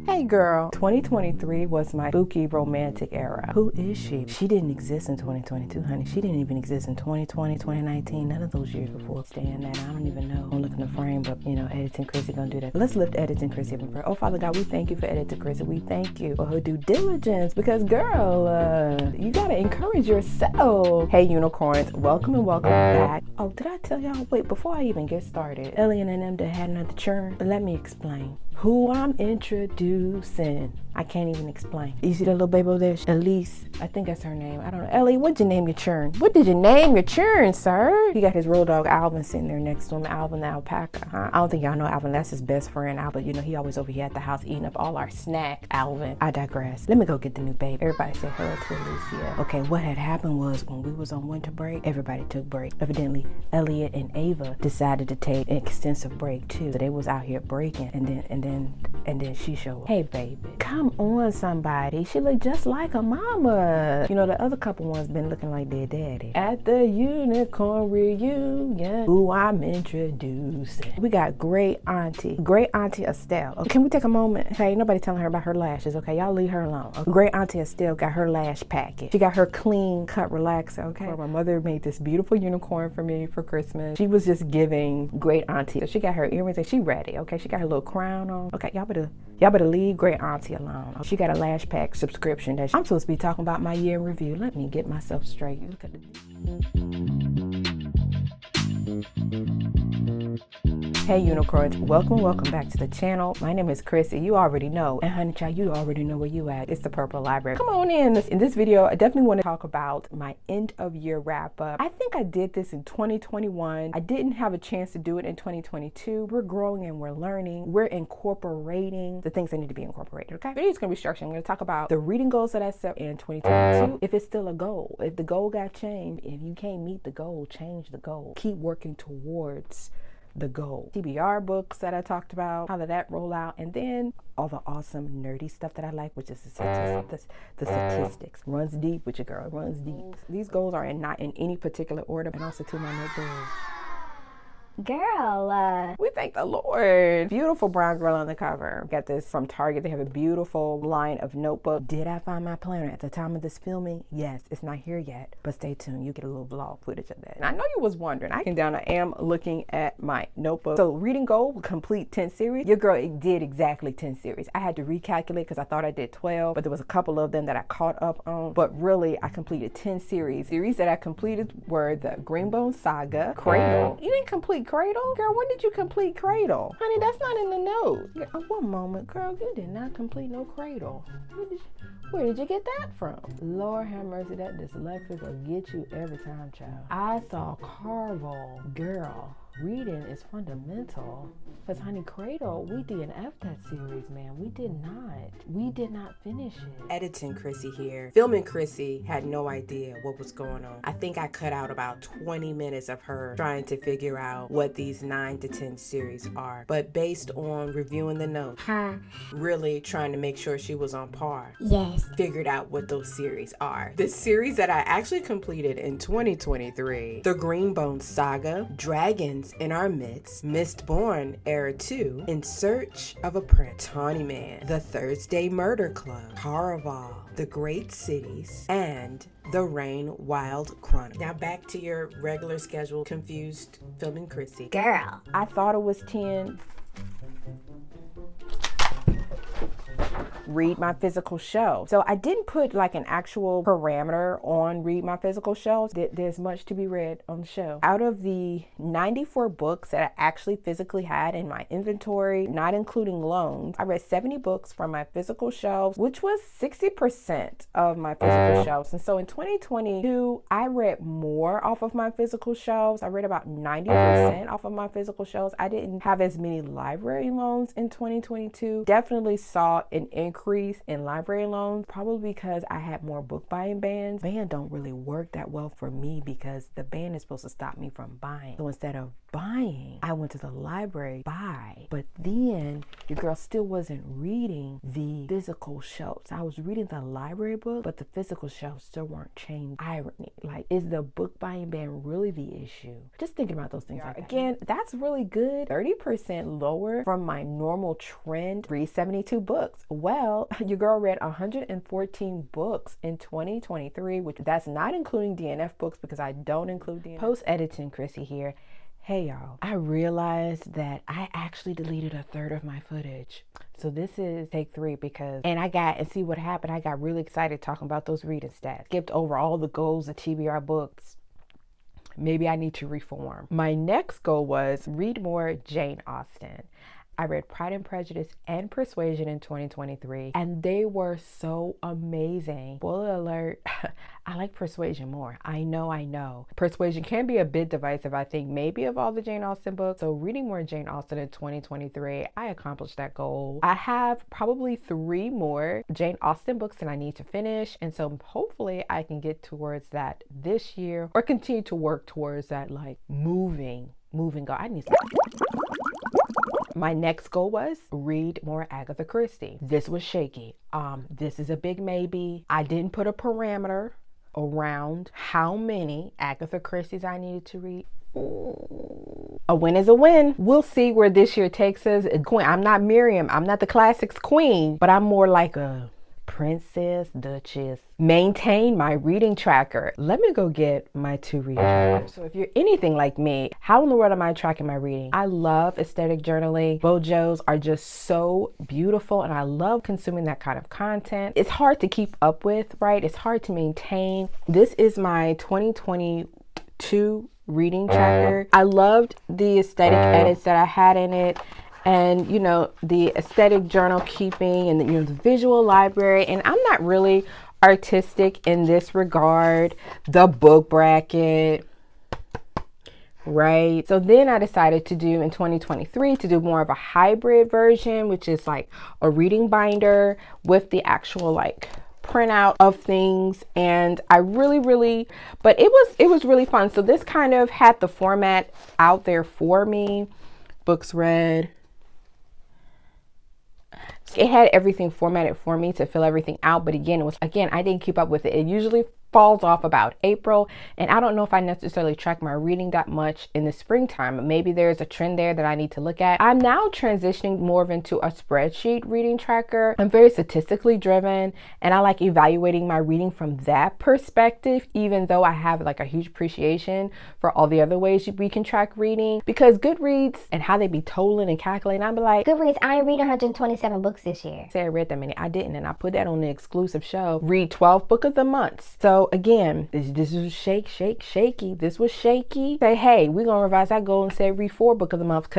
Hey girl, 2023 was my spooky romantic era. Who is she? She didn't exist in 2022, honey. She didn't even exist in 2020, 2019, none of those years before. Stand that, I don't even know. I'm looking the frame, but Editing Chrissie gonna do that. Let's lift Editing Chrissie up in prayer. Oh, Father God, we thank you for Editing Chrissie. We thank you for her due diligence because, girl, you gotta encourage yourself. Hey, unicorns, welcome and welcome back. Oh, did I tell y'all? Wait, before I even get started, Elliot and them that had another churn, let me explain. Who I'm introducing. I can't even explain. You see that little baby over there? Elise. I think that's her name. I don't know. Ellie, what'd you name your churn? What did you name your churn, sir? He got his road dog Alvin sitting there next to him. Alvin the alpaca, huh? I don't think y'all know Alvin. That's his best friend, Alvin. You know, he always over here at the house eating up all our snack. Alvin. I digress. Let me go get the new baby. Everybody say hello to Alicia. Okay, what had happened was when we was on winter break, everybody took break. Evidently, Elliot and Ava decided to take an extensive break too. So they was out here breaking and then she showed up. Hey baby, come on somebody. She look just like her mama. You know, the other couple ones been looking like their daddy. At the unicorn reunion, who I'm introducing. We got great auntie Estelle. Okay, can we take a moment? Hey, nobody telling her about her lashes, okay? Y'all leave her alone. Okay? Great auntie Estelle got her lash package. She got her clean cut relaxer, okay? My mother made this beautiful unicorn for me for Christmas. She was just giving great auntie. So she got her earrings and she ready, okay? She got her little crown on. Okay, y'all better leave great auntie alone. She got a lash pack subscription that I'm supposed to be talking about my year in review. Let me get myself straight. Look at Hey unicorns, welcome back to the channel. My name is Chrissie, you already know. And honey child, you already know where you at. It's the Purple Library. Come on in. In this video, I definitely want to talk about my end of year wrap up. I think I did this in 2021. I didn't have a chance to do it in 2022. We're growing and we're learning. We're incorporating the things that need to be incorporated, okay? The video's gonna be structured. I'm gonna talk about the reading goals that I set in 2022. If it's still a goal, if the goal got changed, if you can't meet the goal, change the goal. Keep working towards the goal. TBR books that I talked about, how did that roll out, and then all the awesome nerdy stuff that I like, which is the statistics. Runs deep with your girl, runs deep. These goals are not in any particular order, and also to my notebook. Girl, we thank the Lord. Beautiful brown girl on the cover. Got this from Target. They have a beautiful line of notebook. Did I find my planner at the time of this filming? Yes, it's not here yet, but stay tuned. You get a little vlog footage of that. And I know you was wondering. I am looking at my notebook. So reading goal, complete 10 series. Your girl did exactly 10 series. I had to recalculate because I thought I did 12, but there was a couple of them that I caught up on. But really, I completed 10 series. Series that I completed were the Greenbone Saga, Cradle. You didn't complete Cradle? Girl, when did you complete Cradle? Honey, that's not in the note. Oh, one moment, girl, you did not complete no Cradle. Where did you get that from? Lord have mercy, that dyslexic will get you every time, child. I saw Carvel. Girl, reading is fundamental. Because honey, Cradle, we DNF that series, man. We did not finish it. Editing Chrissie here. Filming Chrissie had no idea what was going on. I think I cut out about 20 minutes of her trying to figure out what these 9 to 10 series are. But based on reviewing the notes, really trying to make sure she was on par. Yes. Figured out what those series are. The series that I actually completed in 2023, the Greenbone Saga, Dragons in Our Midst, Mistborn Era 2, In Search of a Prince, Tawny Man, The Thursday Murder Club, Caraval, The Great Cities, and The Rain Wild Chronicle. Now back to your regular schedule, confused filming Chrissie. Girl, I thought it was 10. Read my physical shelf. So I didn't put like an actual parameter on read my physical shelves. There's much to be read on the shelf. Out of the 94 books that I actually physically had in my inventory, not including loans, I read 70 books from my physical shelves, which was 60% of my physical shelves. And so in 2022, I read more off of my physical shelves. I read about 90% off of my physical shelves. I didn't have as many library loans in 2022. Definitely saw an increase increase in library loans, probably because I had more book buying bans. Ban don't really work that well for me because the ban is supposed to stop me from buying. So instead of buying, I went to the library buy. But then your girl still wasn't reading the physical shelves. I was reading the library book, but the physical shelves still weren't changed. Irony. Like, is the book buying ban really the issue? Just thinking about those things. Like again, that's really good. 30% lower from my normal trend. Read 72 books. Well, your girl read 114 books in 2023, which that's not including DNF books because I don't include DNF. Post-editing Chrissy here. Hey y'all, I realized that I actually deleted a third of my footage. So this is take 3 because, and see what happened. I got really excited talking about those reading stats. Skipped over all the goals of TBR books. Maybe I need to reform. My next goal was read more Jane Austen. I read Pride and Prejudice and Persuasion in 2023, and they were so amazing. Spoiler alert, I like Persuasion more. I know. Persuasion can be a bit divisive, I think, maybe of all the Jane Austen books. So reading more Jane Austen in 2023, I accomplished that goal. I have probably 3 more Jane Austen books that I need to finish, and so hopefully I can get towards that this year or continue to work towards that, like moving goal. I need some. My next goal was read more Agatha Christie. This was shaky. This is a big maybe. I didn't put a parameter around how many Agatha Christie's I needed to read. A win is a win. We'll see where this year takes us. Queen, I'm not Miriam. I'm not the classics queen, but I'm more like a princess, duchess. Maintain my reading tracker. Let me go get my 2 reading trackers. So if you're anything like me, how in the world am I tracking my reading? I love aesthetic journaling. Bojos are just so beautiful and I love consuming that kind of content. It's hard to keep up with, right? It's hard to maintain. This is my 2022 reading tracker. I loved the aesthetic edits that I had in it. And, you know, the aesthetic journal keeping and, the visual library. And I'm not really artistic in this regard. The book bracket, right? So then I decided to do in 2023 to do more of a hybrid version, which is like a reading binder with the actual like printout of things. And I really, but it was really fun. So this kind of had the format out there for me. Books read. It had everything formatted for me to fill everything out. But again, I didn't keep up with it. It usually falls off about April. And I don't know if I necessarily track my reading that much in the springtime. Maybe there's a trend there that I need to look at. I'm now transitioning more into a spreadsheet reading tracker. I'm very statistically driven and I like evaluating my reading from that perspective, even though I have like a huge appreciation for all the other ways we can track reading, because Goodreads and how they be totaling and calculating, I'd be like, Goodreads, I read 127 books this year. Say I read that many. I didn't, and I put that on the exclusive show. Read 12 book of the month. So again, this was shaky. This was shaky. Say, hey, we're gonna revise that goal and say read 4 book of the month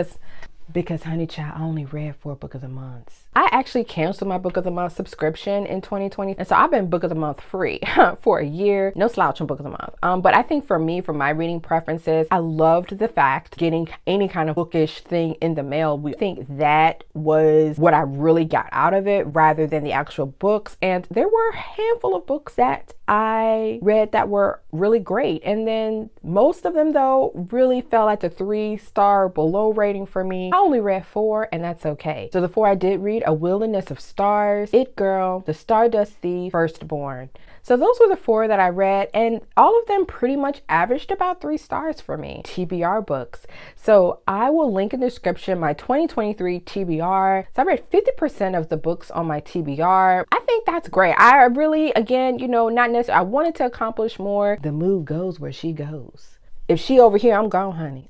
because honey child, I only read 4 book of the months. I actually canceled my book of the month subscription in 2020. And so I've been book of the month free for a year. No slouch on book of the month. But I think for me, for my reading preferences, I loved the fact getting any kind of bookish thing in the mail. We think that was what I really got out of it rather than the actual books. And there were a handful of books that I read that were really great. And then most of them though really fell at the 3-star below rating for me. I only read 4 and that's okay. So the 4 I did read, A Wilderness of Stars, It Girl, The Stardust Thief, Firstborn. So those were the 4 that I read, and all of them pretty much averaged about 3 stars for me. TBR books. So I will link in the description my 2023 TBR. So I read 50% of the books on my TBR. I think that's great. I really, again, not necessarily, I wanted to accomplish more. The mood goes where she goes. If she over here, I'm gone, honey.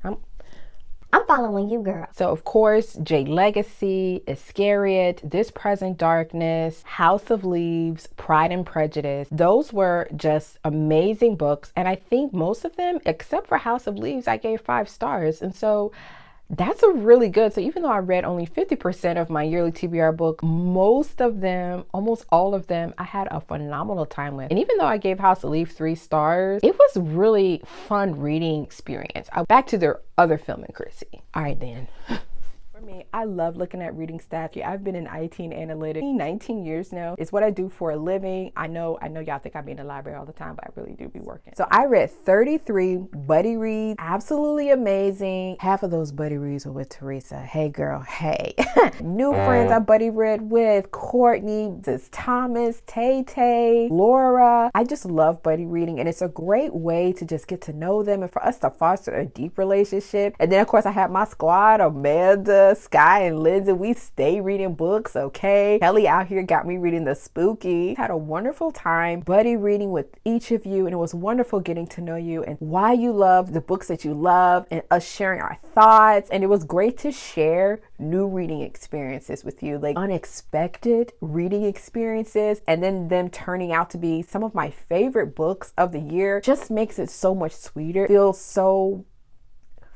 I'm following you, girl. So, of course, Jade Legacy, Iscariot, This Present Darkness, House of Leaves, Pride and Prejudice. Those were just amazing books. And I think most of them, except for House of Leaves, I gave 5 stars. And so that's a really good. So even though I read only 50% of my yearly TBR book, most of them, almost all of them, I had a phenomenal time with. And even though I gave House of Leaves 3 stars, it was a really fun reading experience. Back to their other film in Chrissy. All right then. For me, I love looking at reading stats. I've been in IT and analytics 19 years now. It's what I do for a living. I know y'all think I be in the library all the time, but I really do be working. So I read 33 buddy reads, absolutely amazing. Half of those buddy reads were with Teresa. Hey girl, hey. New friends I buddy read with, Courtney, this Thomas, Tay, Laura. I just love buddy reading, and it's a great way to just get to know them and for us to foster a deep relationship. And then of course I have my squad, Amanda, Sky, and Lindsay. We stay reading books, okay? Kelly out here got me reading the spooky. Had a wonderful time buddy reading with each of you, and it was wonderful getting to know you and why you love the books that you love, and us sharing our thoughts. And it was great to share new reading experiences with you, like unexpected reading experiences, and then them turning out to be some of my favorite books of the year. Just makes it so much sweeter. Feels so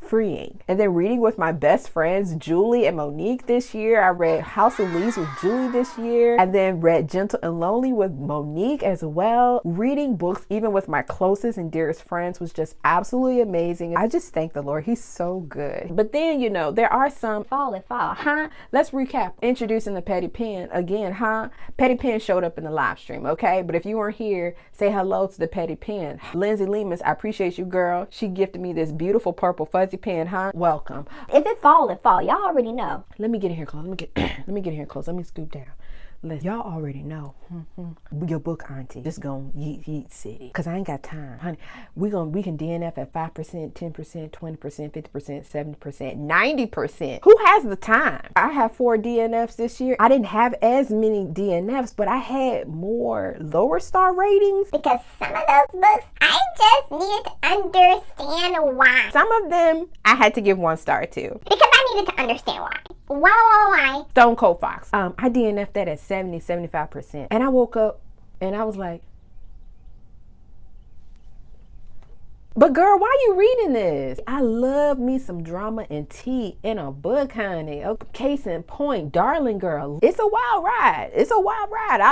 freeing. And then reading with my best friends, Julie and Monique this year. I read House of Leaves with Julie this year, and then read Gentle and Lonely with Monique as well. Reading books even with my closest and dearest friends was just absolutely amazing. I just thank the Lord. He's so good. But then, there are some fall, huh? Let's recap. Introducing the Petty Pen again, huh? Petty Pen showed up in the live stream, okay? But if you weren't here, say hello to the Petty Pen. Lindsay Lemus, I appreciate you, girl. She gifted me this beautiful purple fuzzy pen, huh? Welcome. If it fall, it fall. Y'all already know. Let me get in here close. Let me get here close. Let me scoop down. Listen, y'all already know. Your book auntie just gonna yeet city. Cause I ain't got time. Honey, we can DNF at 5%, 10%, 20%, 50%, 70%, 90%. Who has the time? I have 4 DNFs this year. I didn't have as many DNFs, but I had more lower star ratings. Because some of those books, I just needed to understand why. Some of them I had to give 1 star to. Because I needed to understand why. Why? Stone Cold Fox. I DNF'd that at 75%. And I woke up and I was like, but girl, why are you reading this? I love me some drama and tea in a book, honey. Case in point, darling girl, it's a wild ride.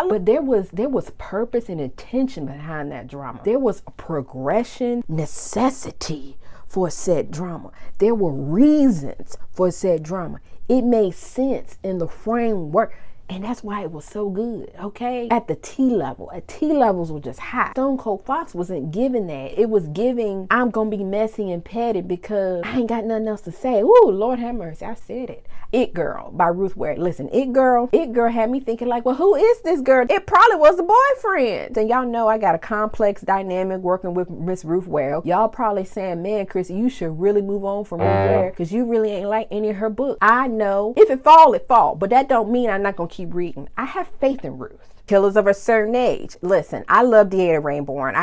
But there was purpose and intention behind that drama. There was a progression, necessity for said drama. There were reasons for said drama. It made sense in the framework. And that's why it was so good, okay? At the T level. T levels were just hot. Stone Cold Fox wasn't giving that. It was giving, I'm gonna be messy and petty because I ain't got nothing else to say. Ooh, Lord have mercy, I said it. It Girl by Ruth Ware. Listen, It Girl had me thinking like, well, who is this girl? It probably was the boyfriend. And y'all know I got a complex dynamic working with Miss Ruth Ware. Y'all probably saying, man, Chrissy, you should really move on from Ruth Ware because you really ain't like any of her books. I know. If it fall, it fall. But that don't mean I'm not gonna keep reading. I have faith in Ruth. Killers of a Certain Age. Listen, I love Deanna Rainborn.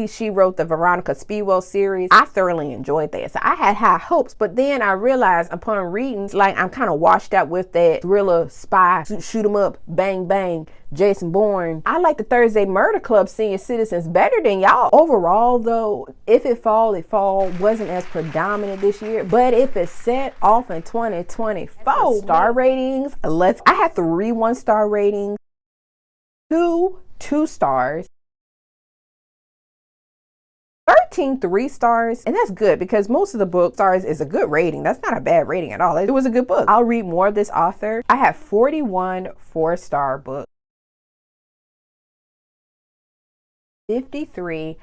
She wrote the Veronica Speedwell series. I thoroughly enjoyed that. So I had high hopes, but then I realized upon reading, like I'm kind of washed out with that thriller, spy, shoot 'em up, bang, bang, Jason Bourne. I like the Thursday Murder Club Senior Citizens better than y'all. Overall though, If It Fall, It Fall wasn't as predominant this year, but if it set off in 2024, star ratings, I had 3 1-star ratings, 2 stars, 13 3 stars, and that's good because most of the book stars is a good rating. That's not a bad rating at all. It was a good book. I'll read more of this author. I have 41 4-star books, 53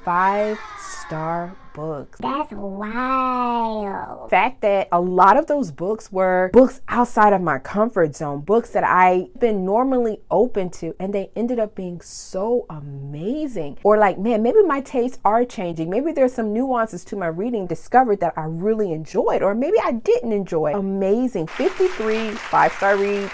5-star books. That's wild. The fact that a lot of those books were books outside of my comfort zone, books that I've been normally open to, and they ended up being so amazing. Or like, man, maybe my tastes are changing. Maybe there's some nuances to my reading discovered that I really enjoyed, or maybe I didn't enjoy. Amazing. 53 5-star reads.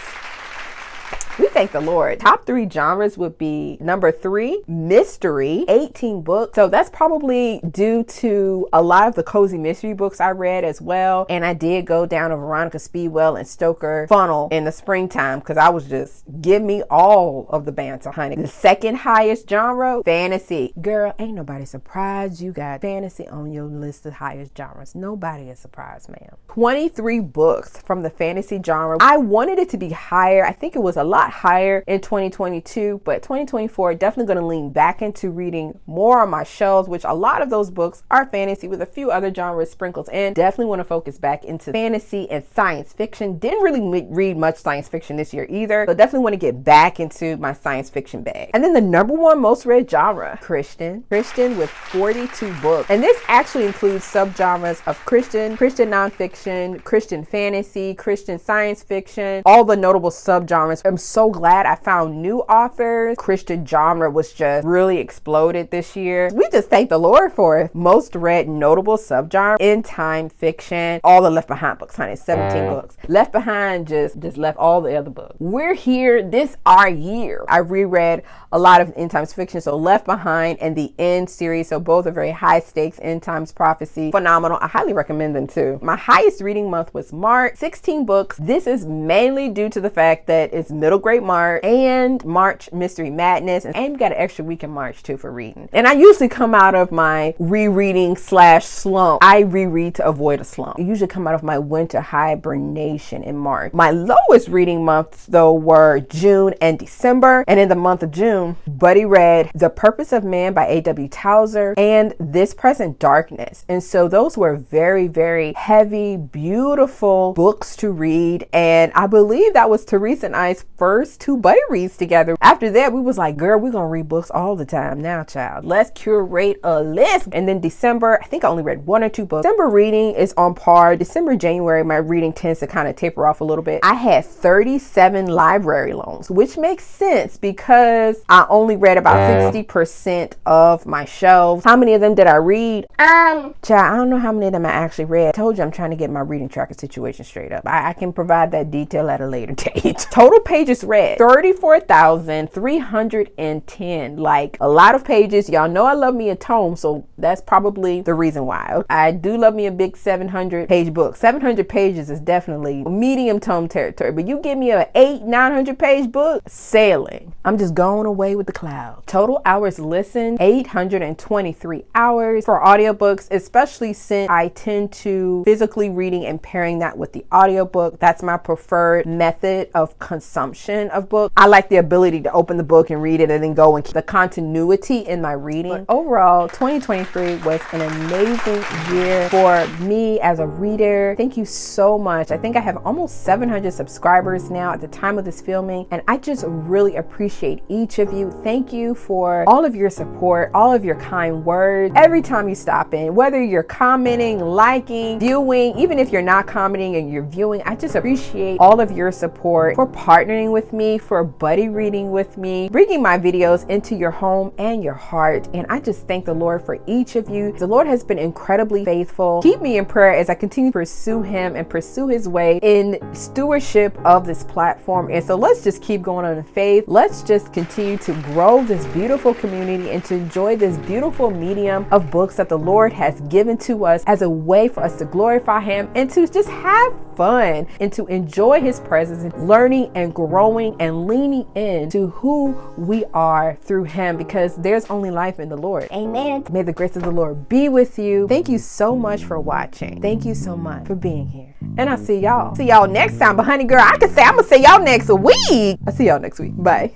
We thank the Lord. Top 3 genres would be number 3, mystery, 18 books. So that's probably due to a lot of the cozy mystery books I read as well. And I did go down a Veronica Speedwell and Stoker funnel in the springtime because I was just, give me all of the banter, honey. The second highest genre, fantasy. Girl, ain't nobody surprised you got fantasy on your list of highest genres. Nobody is surprised, ma'am. 23 books from the fantasy genre. I wanted it to be higher. I think it was a lot lot higher in 2022, but 2024 definitely going to lean back into reading more on my shelves, which a lot of those books are fantasy with a few other genres sprinkled in. Definitely want to focus back into fantasy and science fiction. Didn't really read much science fiction this year either, so definitely want to get back into my science fiction bag. And then the number one most read genre, Christian with 42 books. And this actually includes subgenres of Christian nonfiction, Christian fantasy, Christian science fiction, all the notable subgenres. I'm so glad I found new authors. Christian genre was just really exploded this year. We just thank the Lord for it. Most read notable subgenre, end time fiction, all the Left Behind books, honey, 17 books. Left Behind just left all the other books. We're here, this our year. I reread a lot of end times fiction, so Left Behind and the End series, so both are very high stakes end times prophecy. Phenomenal. I highly recommend them too. My highest reading month was March, 16 books. This is mainly due to the fact that it's middle grade March and March Mystery Madness, and we got an extra week in March too for reading. And I usually come out of my rereading / slump. I reread to avoid a slump. I usually come out of my winter hibernation in March. My lowest reading months though were June and December, and in the month of June, Buddy read The Purpose of Man by A.W. Tozer and This Present Darkness. And so those were very, very heavy, beautiful books to read. And I believe that was Teresa and I's first 2 buddy reads together. After that, we was like, girl, we're going to read books all the time now, child. Let's curate a list. And then December, I think I only read 1 or 2 books. December reading is on par. December, January, my reading tends to kind of taper off a little bit. I had 37 library loans, which makes sense because I only read about 60% of my shelves. How many of them did I read? Child, I don't know how many of them I actually read. I told you I'm trying to get my reading tracker situation straight up. I can provide that detail at a later date. Total pages read 34,310. Like a lot of pages. Y'all know I love me a tome, so that's probably the reason why. I do love me a big 700 page book. 700 pages is definitely medium tome territory, but you give me a 900 page book, sailing. I'm just going away with the clouds. Total hours listened, 823 hours for audiobooks, especially since I tend to physically reading and pairing that with the audiobook. That's my preferred method of consumption of books. I like the ability to open the book and read it and then go and keep the continuity in my reading. But overall, 2023 was an amazing year for me as a reader. Thank you so much. I think I have almost 700 subscribers now at the time of this filming, and I just really appreciate each of you. Thank you for all of your support, all of your kind words. Every time you stop in, whether you're commenting, liking, viewing, even if you're not commenting and you're viewing, I just appreciate all of your support, for partnering with me, for buddy reading with me, bringing my videos into your home and your heart. And I just thank the Lord for each of you. The Lord has been incredibly faithful. Keep me in prayer as I continue to pursue him and pursue his way in stewardship of this platform. And so let's just keep going on in faith. Let's just continue to grow this beautiful community and to enjoy this beautiful medium of books that the Lord has given to us as a way for us to glorify him and to just have fun and to enjoy his presence and learning and growing and leaning into who we are through him, because there's only life in the Lord. Amen. May the grace of the Lord be with you. Thank you so much for watching. Thank you so much for being here. And I'll see y'all next time. But honey girl, I can say I'm gonna see y'all next week. I'll see y'all next week. Bye.